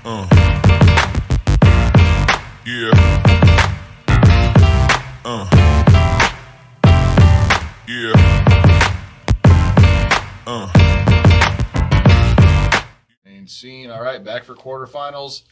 Yeah. Yeah. Main scene. All right, back for quarterfinals.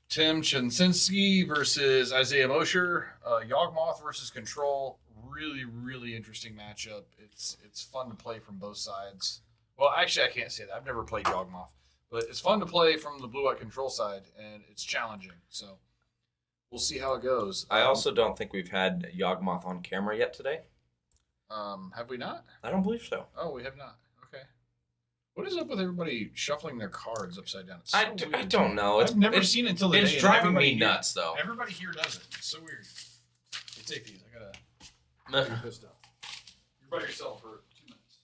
Tim Chinsinski versus Isaiah Mosher. Yawgmoth versus Control. Really, really interesting matchup. It's fun to play from both sides. Well, actually, I can't say that. I've never played Yawgmoth, but it's fun to play from the Blue White Control side, and it's challenging. So we'll see how it goes. I also don't think we've had Yawgmoth on camera yet today. Have we not? I don't believe so. Oh, we have not. Okay. What is up with everybody shuffling their cards upside down? It's I don't know. I've never seen it until the It's day, driving me nuts, though. Everybody here does it. It's so weird. You take these. I gotta get this done. You're by yourself for 2 minutes.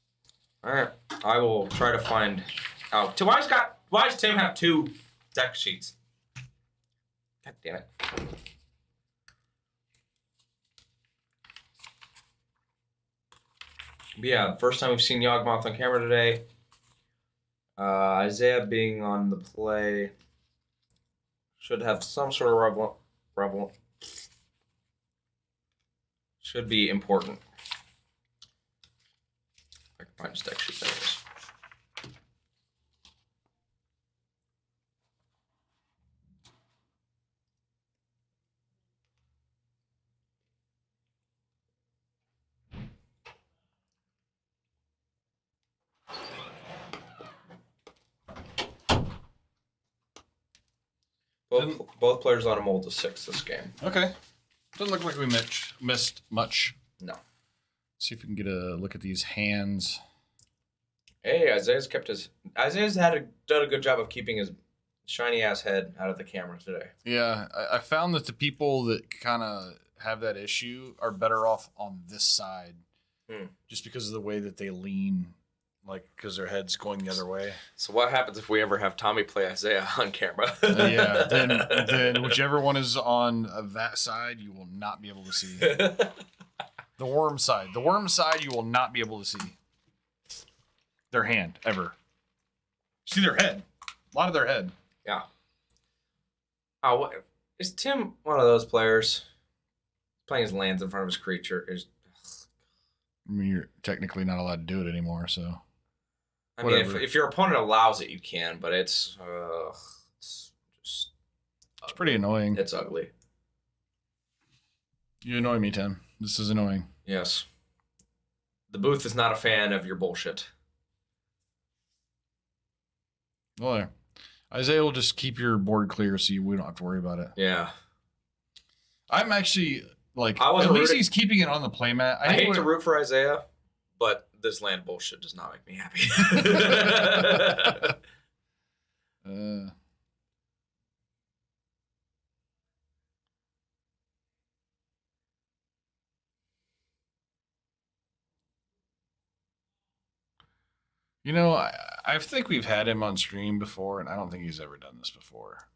All right, I will try to find out. Why does Tim have 2 deck sheets? God damn it. But yeah, first time we've seen Yawgmoth on camera today. Isaiah being on the play should have some sort of revel. Should be important. I can find his deck sheet. There it is. Both players on a mold of 6 this game. Okay. Doesn't look like we missed much. No. See if we can get a look at these hands. Hey, Isaiah's done a good job of keeping his shiny ass head out of the camera today. Yeah, I found that the people that kind of have that issue are better off on this side, just because of the way that they lean, like because their head's going the other way. So what happens if we ever have Tommy play Isaiah on camera? Yeah, then whichever one is on that side, you will not be able to see. The worm side, you will not be able to see their hand ever. See their head, a lot of their head. Yeah. Oh, what, is Tim one of those players playing his lands in front of his creature? I mean, you're technically not allowed to do it anymore, so. I mean, if your opponent allows it, you can, but it's pretty annoying. It's ugly. You annoy me, Tim. This is annoying. Yes. The booth is not a fan of your bullshit. Well, there. Isaiah will just keep your board clear so we don't have to worry about it. Yeah. I'm actually, at least he's keeping it on the playmat. I hate to root for Isaiah, but this land bullshit does not make me happy. You know, I think we've had him on stream before, and I don't think he's ever done this before.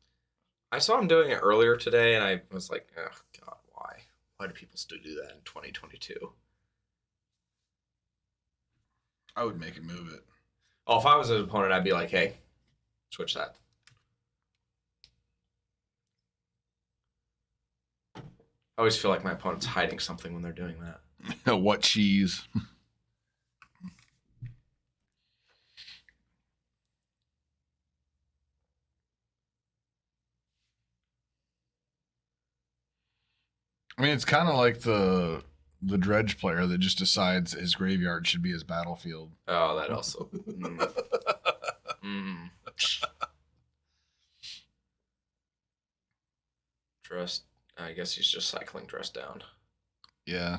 I saw him doing it earlier today, and I was like, oh, God, why? Why do people still do that in 2022? I would make him move it. Oh, if I was his opponent, I'd be like, hey, switch that. I always feel like my opponent's hiding something when they're doing that. What cheese? I mean, it's kind of like the dredge player that just decides his graveyard should be his battlefield. Oh, that also. Dress. I guess he's just cycling dress down. Yeah.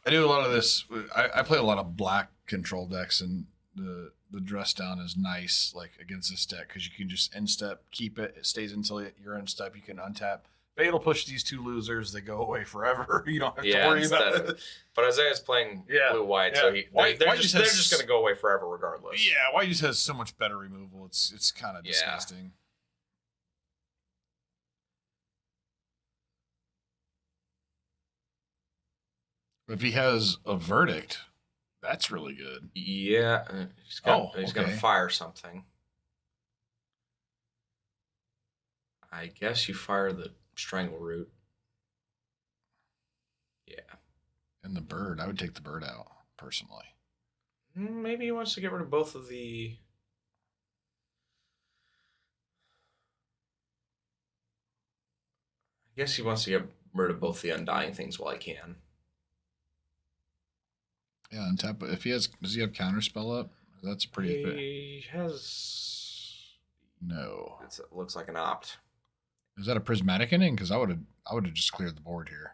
I do a lot of this. I play a lot of black control decks, and the dress down is nice, like against this deck, because you can just end step, keep it. It stays until your end step. You can untap. But it'll push these 2 losers. They go away forever. You don't have to worry about it. But Isaiah's playing blue-white, so they're just going to go away forever regardless. Yeah, White just has so much better removal. It's kind of disgusting. If he has a verdict, That's really good. Yeah, he's gonna fire something. I guess you fire the strangle root. Yeah. And the bird, I would take the bird out personally. Maybe he wants to get rid of both of the. I guess he wants to get rid of both the undying things while he can. Yeah, and tap. If he has, does he have counterspell up? That's pretty. He has. No. It looks like an opt. Is that a prismatic ending? Because I would have just cleared the board here.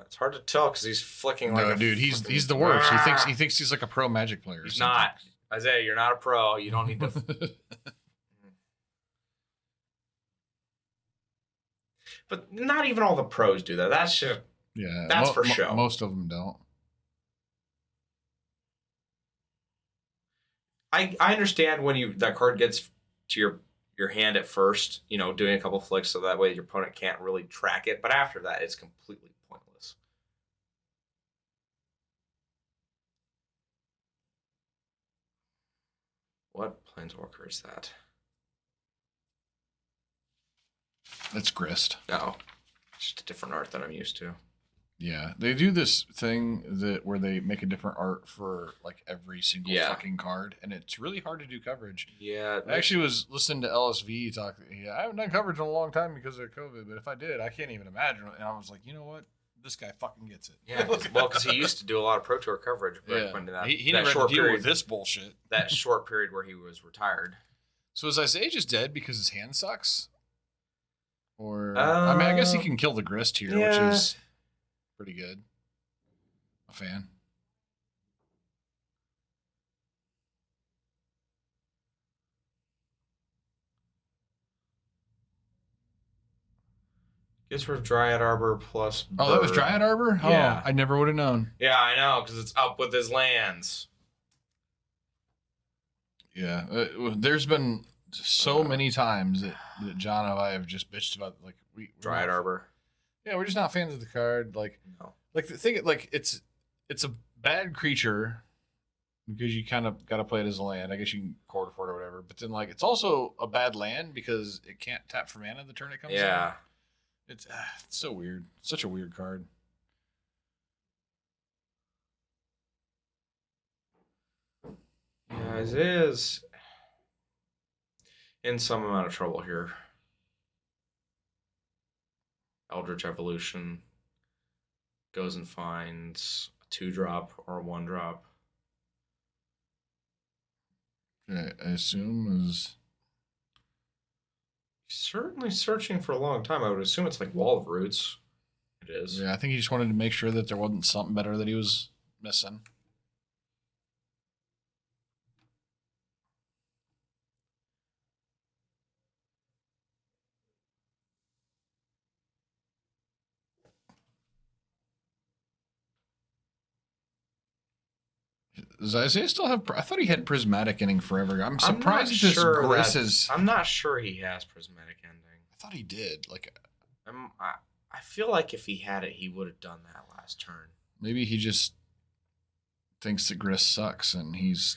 It's hard to tell because he's flicking like. No, dude, he's the worst. He thinks he's like a pro Magic player. He's not. Isaiah, you're not a pro. You don't need to. But not even all the pros do that. That's just. Yeah, that's for show. Most of them don't. I understand when that card gets to your hand at first, doing a couple flicks so that way your opponent can't really track it. But after that, it's completely pointless. What Planeswalker is that? That's Grist. No. It's just a different art than I'm used to. Yeah, they do this thing where they make a different art for like every single fucking card, and it's really hard to do coverage. Yeah, I actually was listening to LSV talk. Yeah, I haven't done coverage in a long time because of COVID, but if I did, I can't even imagine. And I was like, you know what? This guy fucking gets it. Yeah, because he used to do a lot of Pro Tour coverage, but he never had to deal with this bullshit. That short period where he was retired. So is Isaiah just dead because his hand sucks? Or I mean, I guess he can kill the Grist here, which is pretty good. A fan. Gets rid of Dryad Arbor plus bird. Oh, that was Dryad Arbor? Yeah. Oh, I never would have known. Yeah, I know, because it's up with his lands. Yeah. There's been so many times that John and I have just bitched about, like, Dryad Arbor. Yeah, we're just not fans of the card. Like, no. Like the thing, like it's a bad creature because you kind of got to play it as a land. I guess you can quarter for it or whatever. But then, like, it's also a bad land because it can't tap for mana the turn it comes in. Yeah. It's so weird. Such a weird card. Yeah, it is in some amount of trouble here. Eldritch Evolution goes and finds a 2-drop or a 1-drop. I assume is certainly searching for a long time. I would assume it's like Wall of Roots. It is. Yeah, I think he just wanted to make sure that there wasn't something better that he was missing. Does Isaiah still have? I thought he had prismatic ending forever. I'm surprised this Grist is. I'm not sure he has prismatic ending. I thought he did. Like, I feel like if he had it, he would have done that last turn. Maybe he just thinks that Grist sucks, and he's.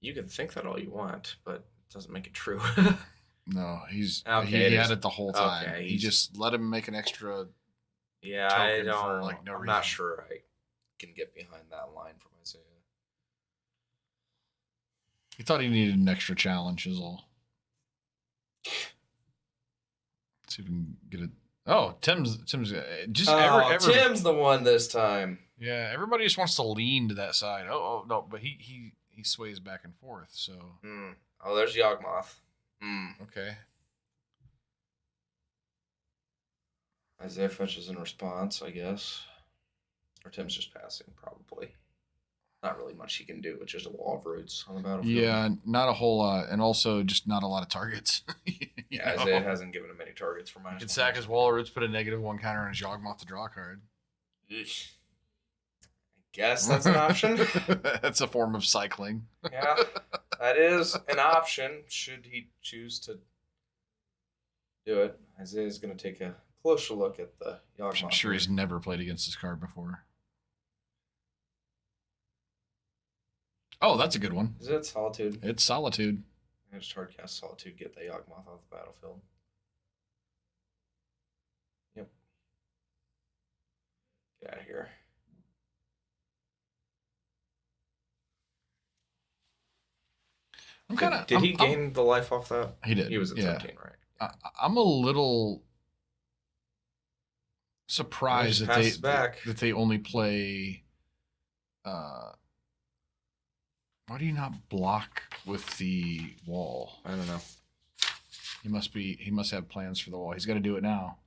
You can think that all you want, but it doesn't make it true. No, he's okay, he had it the whole time. Okay, he just let him make an extra. Yeah, I don't. For, like, no I'm reason. not sure I can get behind that line from Isaiah. He thought he needed an extra challenge, is all. See if we can get it. Oh, Tim's just Tim's the one this time. Yeah, everybody just wants to lean to that side. Oh no, but he sways back and forth. So. Oh, there's Yawgmoth. Okay. Isaiah fetches in response, I guess. Or Tim's just passing, probably. Not really much he can do. It's just a Wall of Roots on the battlefield. Yeah, not a whole lot. And also just not a lot of targets. Yeah, Isaiah hasn't given him any targets for minus. He can sack his Wall of Roots, put a -1 counter on his Yawgmoth to draw a card. I guess that's an option. That's a form of cycling. Yeah, that is an option should he choose to do it. Isaiah's going to take a closer look at the Yawgmoth. I'm sure he's never played against this card before. Oh, that's a good one. Is it Solitude? It's Solitude. I just hard cast Solitude, get the Yawgmoth off the battlefield. Yep. Get out of here. I'm kind of. Did he gain the life off that? He did. He was at 13, right? I'm a little surprised that they only play. Why do you not block with the wall? I don't know. He must have plans for the wall. He's got to do it now.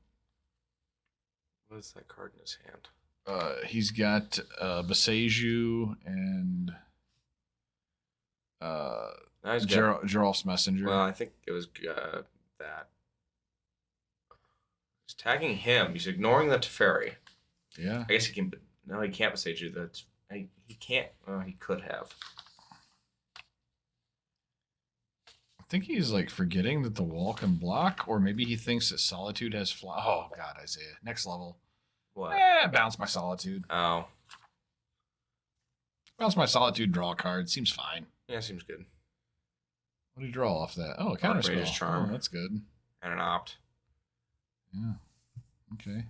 What is that card in his hand? He's got Beseju and Geralf's Messenger. Well, I think it was that. He's tagging him. He's ignoring the Teferi. Yeah. I guess he can. No, he can't Beseju. He can't. Well, he could have. I think he's like forgetting that the wall can block, or maybe he thinks that Solitude has fly. Oh God, Isaiah, next level. What? Bounce my Solitude. Oh. Bounce my Solitude. Draw a card. Seems fine. Yeah, seems good. What do you draw off that? Oh, a counter spell. Charm. Oh, that's good. And an opt. Yeah. Okay.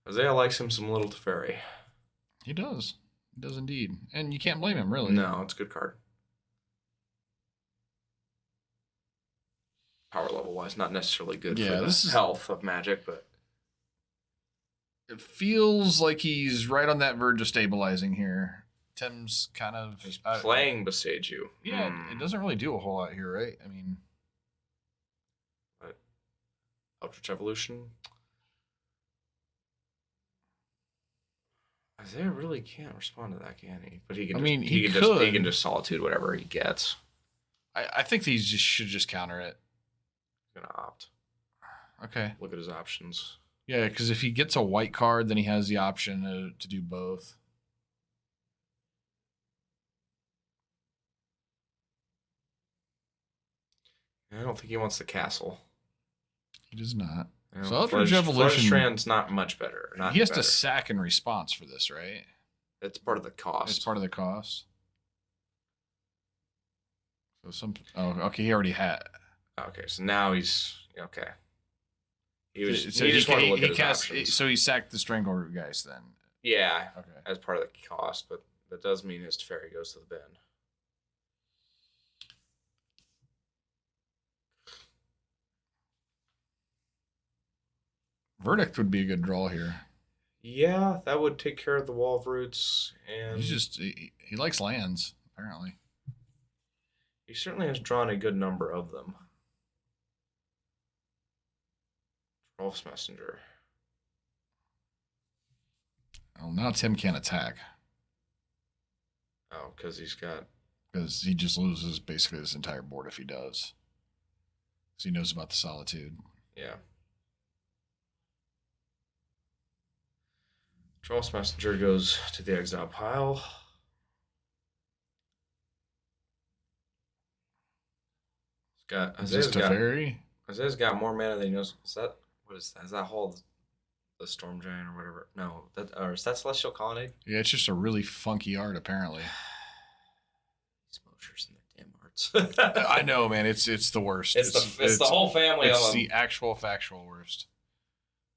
Isaiah likes him some little Teferi. He does. He does indeed. And you can't blame him, really. No, it's a good card. Power level wise, not necessarily good for the health of Magic, but it feels like he's right on that verge of stabilizing here. Tim's kind of he's playing Beseju. Yeah, it doesn't really do a whole lot here, right? I mean, Eldritch Evolution. Isaiah really can't respond to that, can he? But he can. He can just Solitude whatever he gets. I think he should just counter it. He's gonna opt. Okay. Look at his options. Yeah, because if he gets a white card, then he has the option to do both. I don't think he wants the castle. He does not. So Eldritch Evolution Strand's not much better. He has to sack in response for this, right? It's part of the cost. It's part of the cost. So okay, he already had. Okay, so now he's okay. He just wanted to look at his options. So he sacked the Strangleroot guys then. Yeah. Okay. As part of the cost, but that does mean his Teferi goes to the bin. Verdict would be a good draw here. Yeah, that would take care of the Wall of Roots, and he likes lands apparently. He certainly has drawn a good number of them. Geralf's Messenger. Well, now Tim can't attack. Oh, because he just loses basically this entire board if he does. Because he knows about the Solitude. Yeah. Geralf's Messenger goes to the exile pile. Isaiah's got more mana than he knows. Is that Hall the Storm Giant or whatever? No, is that Celestial Colonnade? Yeah, it's just a really funky art apparently. These moshers and their damn arts. I know, man. It's the worst. It's the whole family of them. It's the actual factual worst.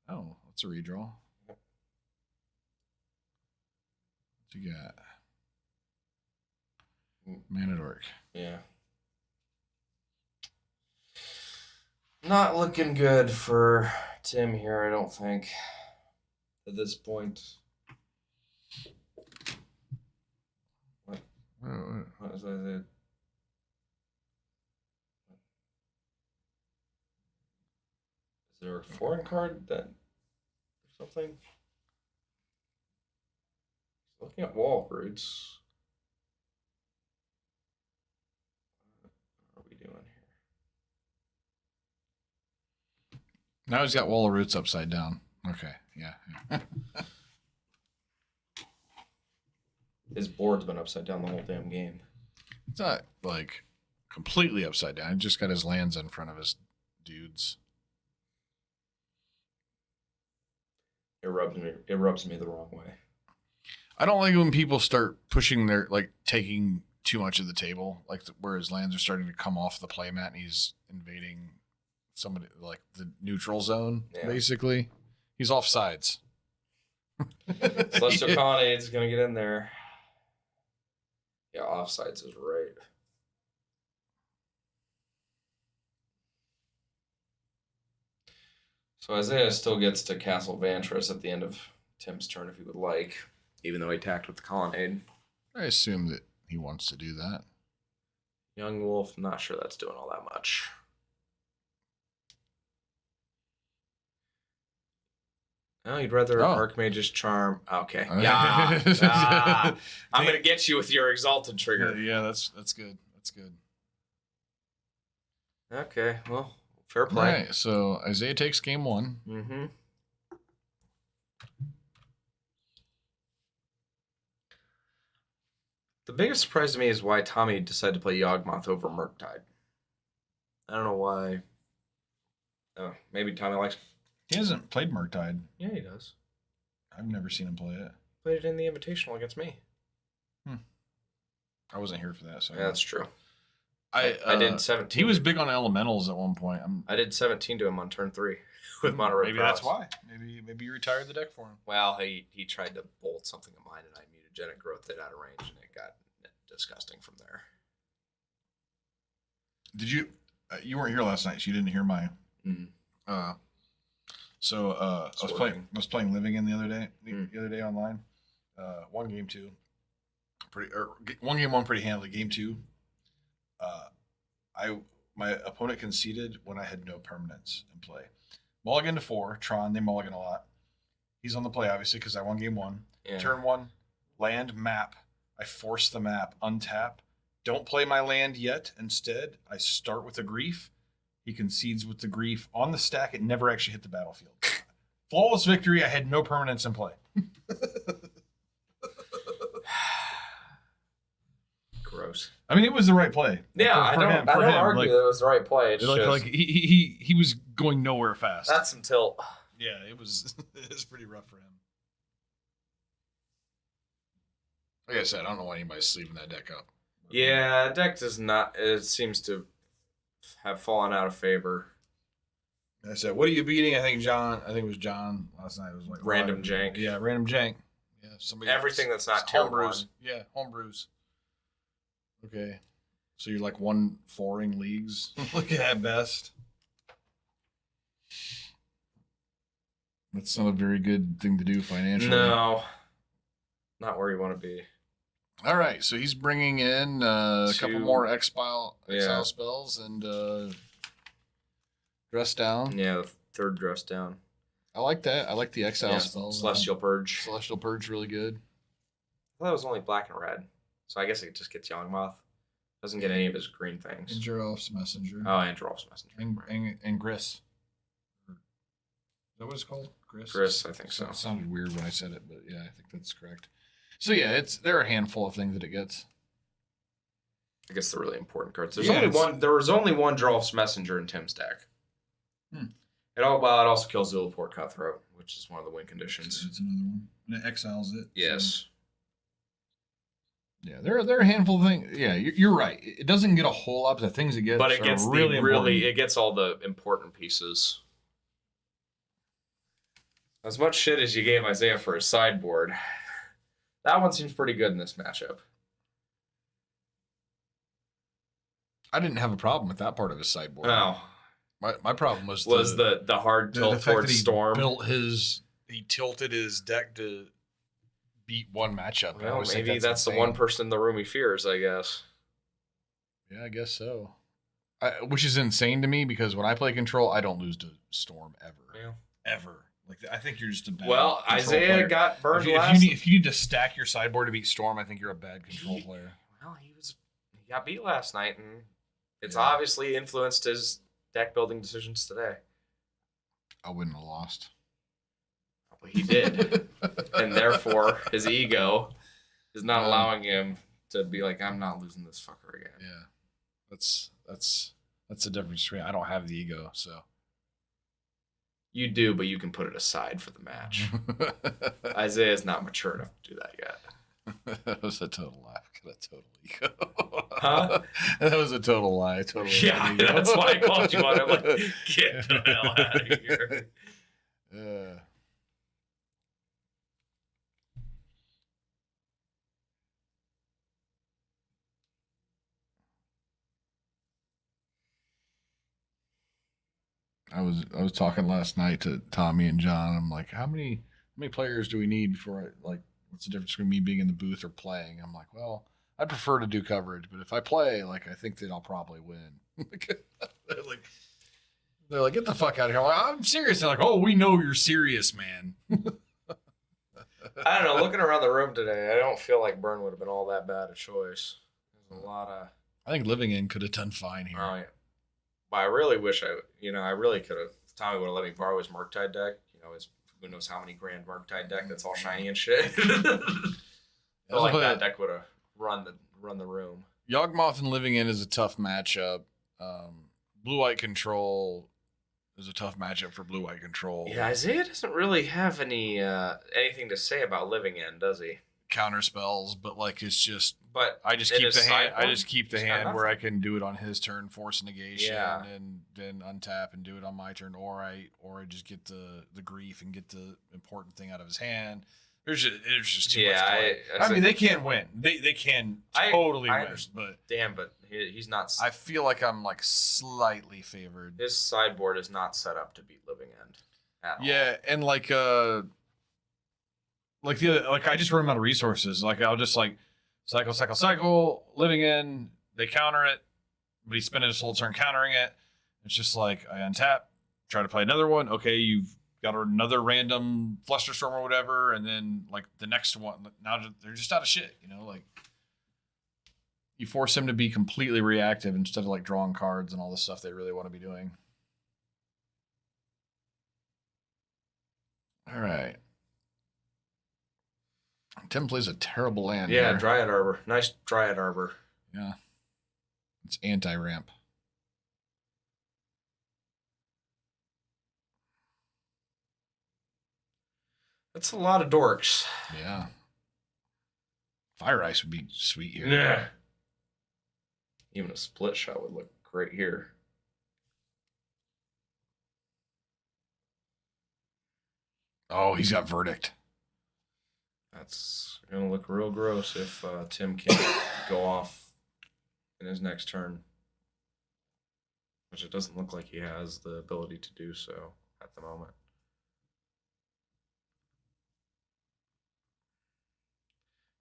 Oh, that's a redraw. What you got? Man at work. Yeah. Not looking good for Tim here, I don't think. At this point. What? What is that? Is there a foreign card that or something? Looking at Wall of Roots. What are we doing here? Now he's got Wall of Roots upside down. Okay, yeah. His board's been upside down the whole damn game. It's not like completely upside down. He just got his lands in front of his dudes. It rubs me the wrong way. I don't like when people start pushing their taking too much of the table, where his lands are starting to come off the playmat and he's invading somebody the neutral zone. Yeah. Basically, he's off sides. Celestial Colonnade's gonna get in there. Yeah, offsides is right. So Isaiah still gets to Castle Vantris at the end of Tim's turn if he would like, even though he attacked with the Colonnade. I assume that he wants to do that. Yawgmoth, not sure that's doing all that much. Oh, you'd rather Archmage's Charm. Okay. Yeah. I'm going to get you with your Exalted trigger. Yeah, that's good. That's good. Okay, well, fair play. All right, so Isaiah takes game 1. Mm-hmm. The biggest surprise to me is why Tommy decided to play Yawgmoth over Murktide. I don't know why. Oh, maybe Tommy likes... He hasn't played Murktide. Yeah, he does. I've never seen him play it. Played it in the Invitational against me. I wasn't here for that. So yeah, that's true. I did 17. He was big on elementals at one point. I did 17 to him on turn 3 with Mono Red Maybe Cross. that's why. Maybe you retired the deck for him. Well, he tried to bolt something of mine, and I mutagenic growth it out of range, and it got disgusting from there. Did you? You weren't here last night, so you didn't hear my. I was playing Living In the other day online. 1 game 2, one game 1 pretty handily. Game 2, my opponent conceded when I had no permanents in play. Mulligan to 4, Tron. They mulligan a lot. He's on the play obviously because I won game 1. Yeah. Turn 1, land map. I force the map, untap. Don't play my land yet. Instead, I start with a grief. He concedes with the grief on the stack. It never actually hit the battlefield. Flawless victory. I had no permanents in play. Gross. I mean, it was the right play. Yeah, I don't argue that it was the right play. It's just, he was going nowhere fast. that's until... Yeah, it was pretty rough for him. Like I said, I don't know why anybody's sleeving that deck up. Yeah, deck does not... It seems to have fallen out of favor. I said, what are you beating? I think it was John last night. It was Random jank. Yeah, random jank. Yeah, somebody. Everything that's not tier 1. Yeah, homebrews. Okay, so you're 1-4ing leagues. Look at best. That's not a very good thing to do financially. No, not where you want to be. All right, so he's bringing in a couple more exile spells and dress down. Yeah, the 3rd dress down. I like that. I like the exile spells. Celestial Purge. Celestial Purge, really good. I thought it was only black and red, so I guess it just gets Yawgmoth. Doesn't get any of his green things. And Jirof's Messenger. Oh, and Jirof's Messenger. And Gris. Is that what it's called? Gris? Gris, I think so. It sounded weird when I said it, but yeah, I think that's correct. So yeah, there are a handful of things that it gets. I guess the really important cards. There was only one Jirof's Messenger in Tim's deck. It also kills Zulaport Cutthroat, which is one of the win conditions. It's another one. And it exiles it. Yes. So. Yeah, there are a handful of things. Yeah, you're right. It doesn't get a whole lot of things it gets. But it gets it gets all the important pieces. As much shit as you gave Isaiah for his sideboard, that one seems pretty good in this matchup. I didn't have a problem with that part of his sideboard. No. My problem was the hard tilt towards Storm. He tilted his deck to beat one matchup. Well, maybe that's the one person in the room he fears, I guess. Yeah, I guess so. Which is insane to me because when I play Control, I don't lose to Storm ever. Yeah. Ever. I think you're just a bad Well, Isaiah player. got burned last. If you need to stack your sideboard to beat Storm, I think you're a bad Control player. Well, he got beat last night, and it's obviously influenced his deck building decisions today. I wouldn't have lost. Well, he did. And therefore, his ego is not allowing him to be like, I'm not losing this fucker again. Yeah. That's the difference between I don't have the ego, so You do, but you can put it aside for the match. Isaiah's not mature enough to do that yet. That was a total lie. Could have totally go. Huh? That was a total lie. Totally. Yeah, that's why I called you on it. I'm like, get the hell out of here. I was talking last night to Tommy and John. I'm like, how many players do we need before what's the difference between me being in the booth or playing? I'm like, well, I prefer to do coverage, but if I play, like, I think that I'll probably win. they're like, get the fuck out of here. I'm like, I'm serious. They're like, oh, we know you're serious, man. I don't know. Looking around the room today, I don't feel like Burn would have been all that bad a choice. There's a lot of. I think Living In could have done fine here. Oh, yeah. But I really wish I really could have. Tommy would have let me borrow his Murktide deck. His who knows how many grand Murktide deck that's all shiny and shit. I like that deck would have run the room. Yawgmoth and Living In is a tough matchup. Blue-White Control is a tough matchup for Blue-White Control. Yeah, Isaiah doesn't really have anything to say about Living In, does he? Counter spells, but like it's just. But I just keep the hand. I just keep the hand where I can do it on his turn, force negation, and then untap and do it on my turn, or I just get the grief and get the important thing out of his hand. There's just too much play. I mean, they can't win. They can totally win. But damn, but he's not. I feel like I'm like slightly favored. His sideboard is not set up to beat Living End at all. Yeah, and like I just run out of resources. Like I'll just like cycle, Living In. They counter it, but he's spending his whole turn countering it. It's just like I untap, try to play another one. Okay, you've got another random Flusterstorm or whatever, and then like the next one. Now they're just out of shit. Like you force him to be completely reactive instead of like drawing cards and all the stuff they really want to be doing. All right. Tim plays a terrible land. Yeah, here. Dryad Arbor. Nice Dryad Arbor. Yeah. It's anti-ramp. That's a lot of dorks. Yeah. Fire Ice would be sweet here. Yeah. Even a split shot would look great here. Oh, he's got Verdict. That's going to look real gross if Tim can't go off in his next turn. Which it doesn't look like he has the ability to do so at the moment.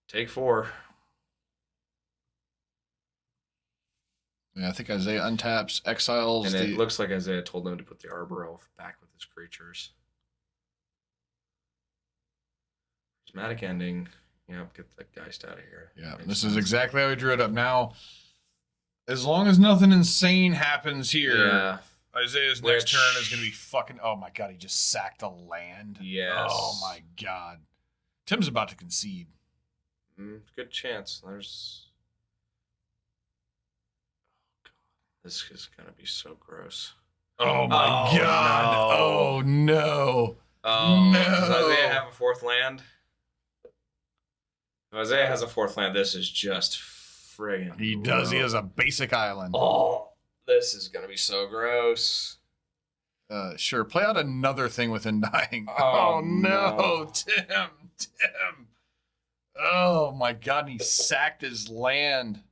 Take 4. Yeah, I think Isaiah untaps, exiles. And it looks like Isaiah told him to put the Arbor Elf back with his creatures. Prismatic Ending. Yep, get the Geist out of here. Yeah, this is exactly how he drew it up. Now, as long as nothing insane happens here, Isaiah's next turn is going to be fucking... Oh, my God, he just sacked a land. Yes. Oh, my God. Tim's about to concede. Good chance. There's... Oh, God. This is going to be so gross. Oh, my God. No. Oh, no. Oh, no. Does Isaiah have a 4th land? If Isaiah has a 4th land, this is just friggin' He does. He has a basic island. Oh, this is going to be so gross. Sure. Play out another thing within dying. Oh, no. Tim. Oh, my God. And he sacked his land.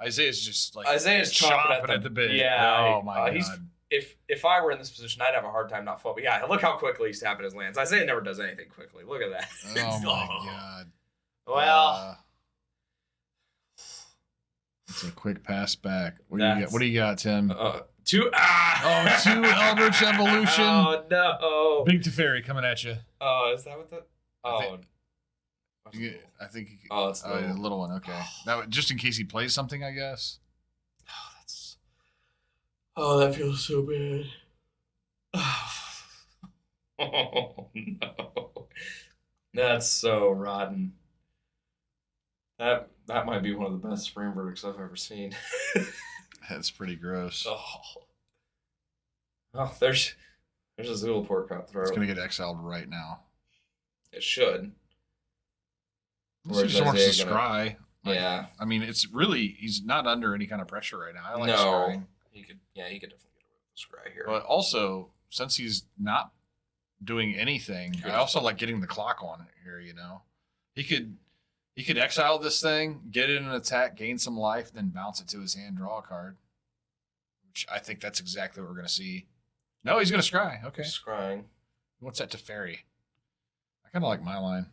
Isaiah's just like chomping at the bit. Yeah. Oh, my God. If I were in this position, I'd have a hard time not folding. Yeah, look how quickly he's tapping his lands. Isaiah never does anything quickly. Look at that. Oh, my God. Well, it's a quick pass back. What do you got, Tim? 2 Eldritch Evolution. Oh no! Big Teferi coming at you. Oh, is that what the? I think. Oh, it's a little one. Okay, now just in case he plays something, I guess. Oh, that feels so bad. Oh no, that's so rotten. That might be one of the best frame verdicts I've ever seen. That's pretty gross. Oh, there's There's a Zulaport cutthroat. It's going to get exiled right now. It should. He just wants to scry. Yeah. I mean, it's really, he's not under any kind of pressure right now. I like no. scrying. He could definitely get rid of the scry here. But also, since he's not doing anything, I also like getting the clock on it here, you know. He could exile this thing, get it in an attack, gain some life, then bounce it to his hand, draw a card. Which I think that's exactly what we're going to see. No, he's going to scry. Okay. Scrying. What's that to fairy? I kind of like my line.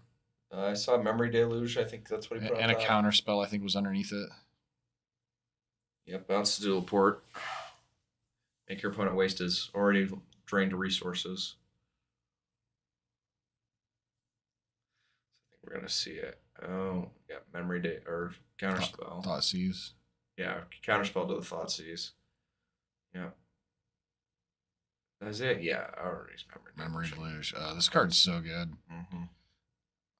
I saw Memory Deluge. I think that's what he put And a counter spell, I think, was underneath it. Yep, bounce to Zulaport. Make your opponent waste his already drained resources. I think we're going to see it. Oh, yeah, Memory Day or counter spell. Thought Seize. Yeah, counter spell to the Thoughtseize. Yeah. That's it. Yeah, I already Memory Deluge. This card's so good. Mm-hmm.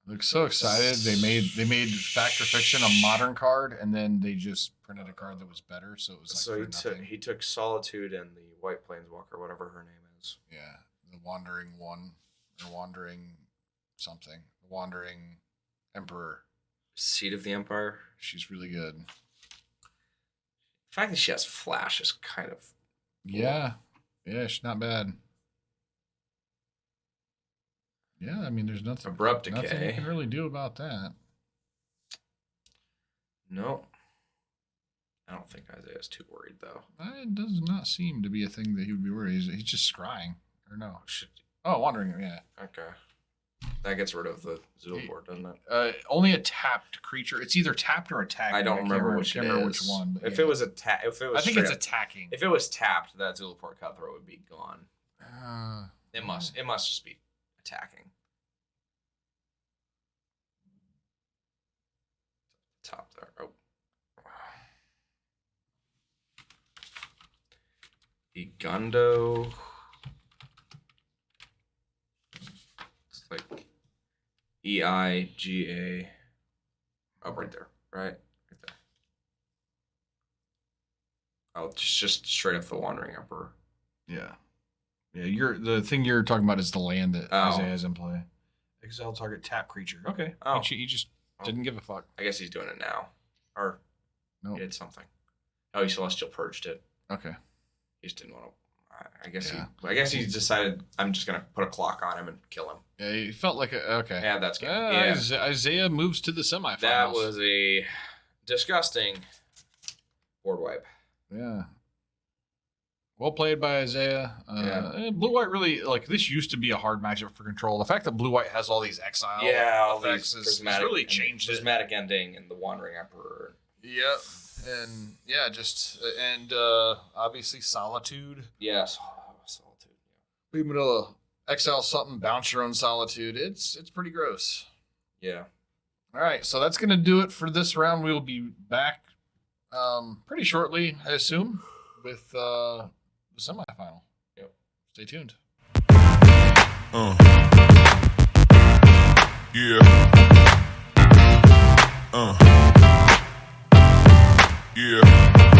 Look so excited. They made Fact or Fiction a modern card, and then they just printed a card that was better. So it was like he took Solitude and the White Planeswalker, whatever her name is. Yeah, the Wandering One or Wandering something. The Wandering Emperor. Seat of the Empire. She's really good. The fact that she has Flash is kind of cool. Yeah, she's not bad. Yeah, I mean, there's nothing. Abrupt Decay. Nothing you can really do about that. No. I don't think Isaiah's too worried, though. It does not seem to be a thing that he would be worried. He's just scrying. Or no. Wandering, yeah. Okay. That gets rid of the Zulaport, doesn't it? Only a tapped creature. It's either tapped or attacked. I don't remember which one. If it was I think it's attacking. If it was tapped, that Zulaport Cutthroat would be gone. It must just be attacking. Top there. Oh. Egundo. It's like EIGA. Oh, right there. Right there. Oh, just straight up the Wandering Emperor. Yeah. Yeah, the thing you're talking about is the land that Isaiah has in play. Exile target tap creature. Okay. Oh. He just didn't give a fuck. I guess he's doing it now. Or he did something. Oh, he Celestial Purged it. Okay. He just didn't want to. I guess he decided I'm just gonna put a clock on him and kill him. Yeah, he felt like okay. Yeah, that's good. Isaiah moves to the semifinals. That was a disgusting board wipe. Yeah. Well played by Isaiah. Blue White really this used to be a hard matchup for Control. The fact that Blue White has all these exile effects has really changed it. Prismatic Ending and the Wandering Emperor. Yep. And obviously Solitude. Yes, Solitude. Yeah. Being able to exile something, bounce your own Solitude. It's pretty gross. Yeah. All right, so that's gonna do it for this round. We will be back pretty shortly, I assume, with the semifinal. Yep. Stay tuned. Yeah. Yeah.